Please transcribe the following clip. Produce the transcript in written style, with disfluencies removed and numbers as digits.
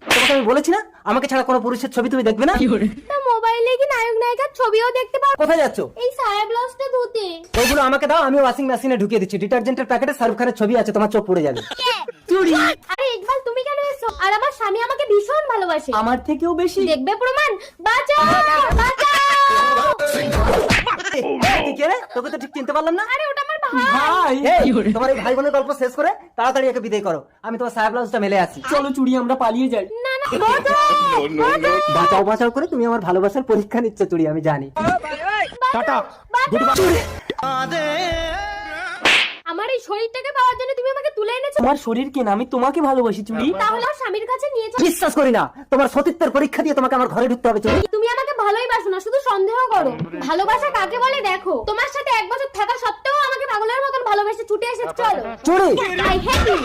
তোমাকে আমি বলেছি না আমাকে ছাড়া কোনো পুরুষের ছবি তুমি দেখবে না। তা মোবাইলে কি নায়ক নায়িকার ছবিও দেখতে পারো? কোথায় যাচ্ছ? এই সায়া ব্লাউজটা ধুতে। ওইগুলো আমাকে দাও, আমি ওয়াশিং মেশিনে ঢুকিয়ে দিচ্ছি। ডিটারজেন্টের প্যাকেটে শাহরুখ খানের ছবি আছে, তোমার চোখ পড়ে যাবে। চুড়ি। আরে ইকবাল তুমি কেন এসছো? আর আমার স্বামী আমাকে ভীষণ ভালোবাসে। আমার থেকেও বেশি। দেখবে প্রমাণ? বাঁচাও বাঁচাও। তুই কে রে? তোকে তো ঠিক চিনতে পারলাম না। আরে ওটা আমার ভাই। ভাই, তোমার এই ভাই বোনের গল্প শেষ করে তাড়াতাড়ি একে বিদায় করো। আমি তোমার সায়া ব্লাউজটা মেলে আছি। চলো চুড়ি, আমরা পালিয়ে যাই। না না বাঁচাও। বাঁচাও বাঁচাও করে তুমি আমার ভালোবাসার পরীক্ষা নিচ্ছ চুড়ি, আমি জানি। টাটা। আমার এই শরীরটাকে পাওয়ার জন্য তুমি আমাকে তুলে এনেছো। তোমার শরীর কিনা, আমি তোমাকে ভালোবাসি চুড়ি। তাহলে আমার স্বামীর কাছে নিয়ে যাও। বিশ্বাস করি না, তোমার সতীত্বের পরীক্ষা দিয়ে তোমাকে আমার ঘরে ঢুকতে হবে চুড়ি। তুমি আমাকে ভালোই বাসো না, শুধু সন্দেহ করো। ভালোবাসা কাকে বলে দেখো। তোমার সাথে 1 বছর থাকা সত্ত্বেও আমাকে পাগলের মতন ভালোবেসে ছুটে এসেছো। চলো চুড়ি। I hate you.